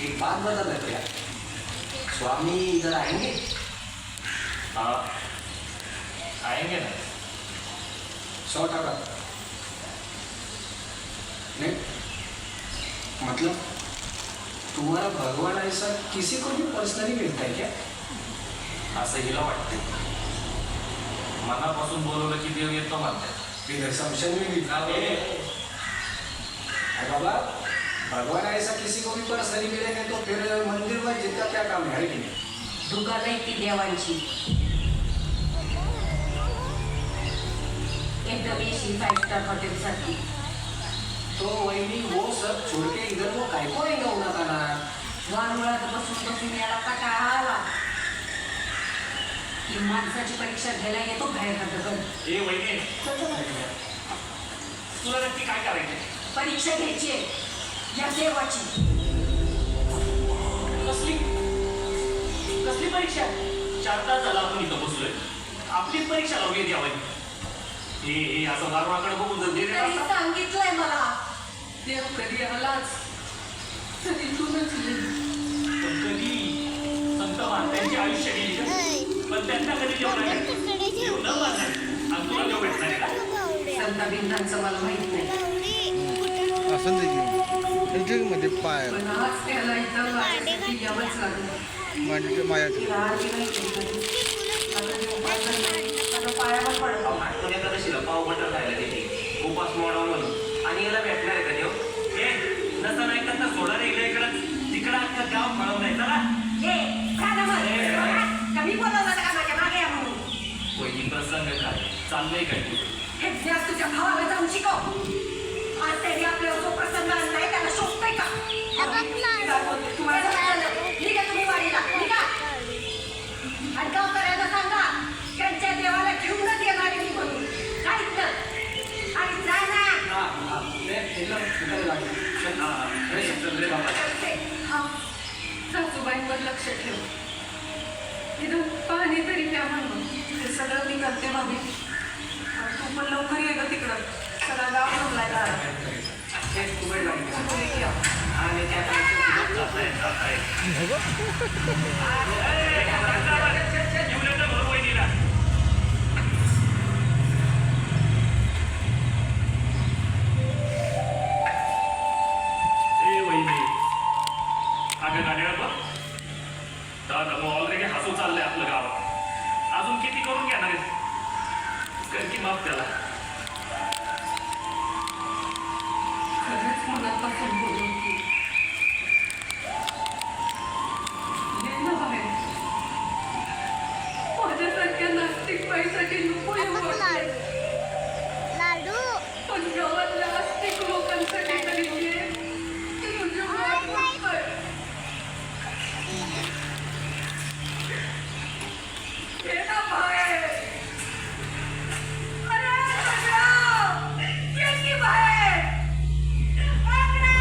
एक बात बता दो क्या, स्वामी इधर आएंगे? हाँ आएंगे ना। 100%। नहीं मतलब तुम्हारा भगवान ऐसा किसी को भी पर्सनली मिलता है क्या? असं हिला वाटते, मनापासून बोलवलं की देव येतो म्हणतात. इधर समशन में भी बाबा, भगवान ऐसा किसी को भी पर्सनली मिलेंगे तो फिर मंदिर में जितना क्या काम है कि नहीं? दुकान आहे ती देवांची. एकदम एसी 5 स्टार हॉटेल सारखी. तो वही वो सब छोड़ के इधर वो काय को रहेगा उन्हात आना? वारुळात बसून बसून याला कंटाळा आला की माणसाची परीक्षा घ्यायला येतो बाहेर का दगड. ए वहिनी, तुला नक्की काय करायचं? परीक्षा घ्यायची आहे या देवाची. कसली कसली परीक्षा? 4 तास झाला आपण इथं बसलोय, आपलीच परीक्षा लावली द्यावी. हे असं वारवाकडे बघून जर देणे तरी असता. सांगितलंय मला देव कधी आलाच तरी तूनच पण कधी संत महात्म्यांची आयुष्य गेली का? पण त्यांना कधी देव नाही भेटला. देव न मानणार आणि तुला देव भेटणार आहे का? संत बिंदांचं मला माहित नाही, असं देखील मध्ये पाय पण आज त्याला इथं माझ्यासाठी यावंच लागलं. म्हणजे माझ्या तिला आरती नाही केली कधी. आता देव पाहिलं नाही, आता पायावर पडतो. आठवण एकादशीला पाव बटर खायला देते, उपास मोडावं म्हणून. आणि याला भेटणार आहे का देव? नसं नाही तर सोडा रे इकडं तिकडं अख्खा गाव म्हणून नाही चला. ए, का ना मग? कमी बोलावलं होतं का माझ्या मागे या म्हणून? वहिनी प्रसंग काय चाललंय काय तुझं? हे ज्ञान तुझ्या भावाला जाऊन शिकव. आज त्यांनी आपल्याला जो प्रसंग आणलाय त्याला शोधतोय का? तुम्हाला सांगितलं, निघा तुम्ही वाडीला, निघा. आणि गावकऱ्यांना सांगा त्यांच्या देवाला घेऊनच येणार आहे मी म्हणून. सांगितलं. आणि जा ना. हा सासूबाईंवर लक्ष ठेव. इथं पाणी तरी प्या म्हणून ते सगळं मी करते भाभी. तू पण लवकर ये ग तिकडं, सगळा गाव थांबलाय दारात. आणि त्या ऑलरेडी हसू चाललंय आपलं गावात. अजून किती करून घेणार आहेत? कर की माफ त्याला. खरंच मनापासून बोलून की ये ना बाहेर. माझ्यासारख्या नास्तिक बाईसाठी नको येऊ वाटतंय. पण गावातल्या आस्तिक लोकांसाठी तरी ये. तुझी वाट बघतोय. ये ना बाहेर. अरे सगळं ये की बाहेर. अरे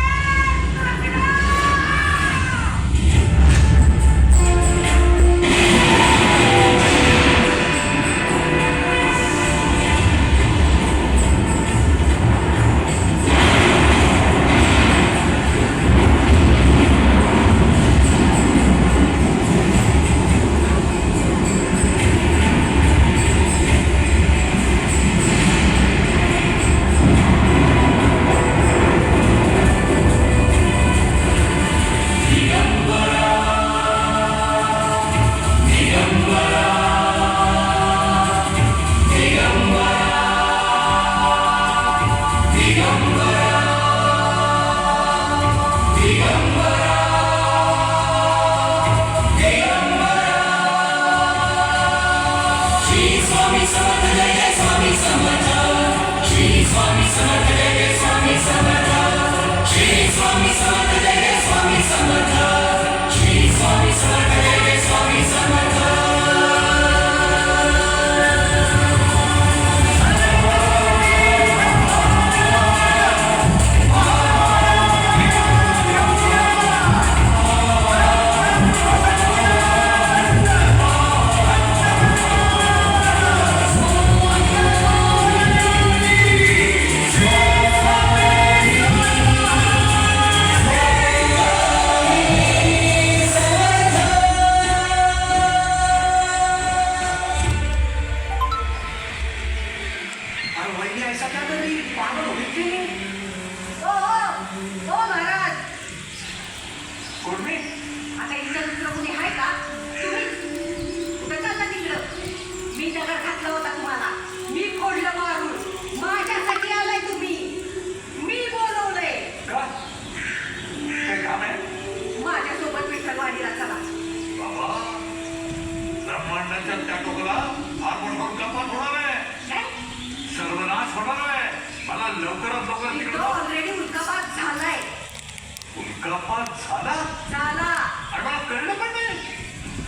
गळफास झाला झाला. आणि मला कळलं पण नाही.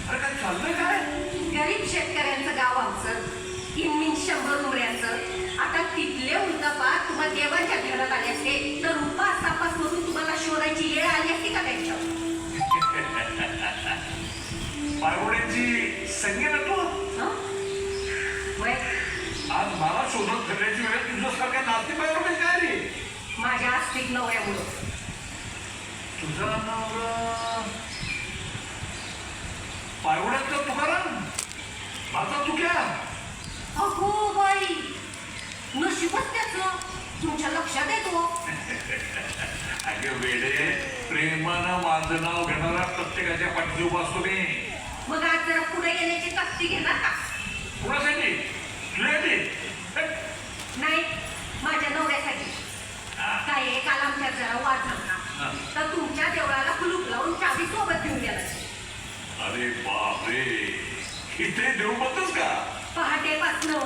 अरे काय चाललंय काय? गरीब शेतकऱ्यांचं गाव आमचं, इनमिन 100 उमऱ्यांचं. आता तिथले उल्कापात तुम्हाला देवांच्या घरात आले असते तर उपास तापास मधून तुम्हाला शोधायची वेळ आली असती का त्यांच्यावर? पायगोड्यांची संख्या ना तू हं? वय, आज मला शोधत फिरण्याची वेळ तुझ्यासारख्या नाते पायगोडे काय रे? माझ्या आस्तिक नवऱ्यामुळं. तुझा नवरा पायगोड्यांचा तुकाराम, माझा तुक्या. अगो बाई, नशीबच त्याचं तुमच्या लक्षात येतो. अगं वेडे, प्रेमानं माझं नाव घेणारा प्रत्येकाच्या पाठीशी उभा असतो मी. मग आज जरा पुढे येण्याची तक्ती घेणार का? कुणासाठी? तुझ्यासाठी? नाही, माझ्या नवऱ्यासाठी. काय आहे, काल आमच्यात जरा वाद झाला तर तुमच्या देवळाला कुलूप लावून चाबी सोबत घेऊन गेला. अरे बापरे, इथे देऊ बघतोस का? पहाटेपासनं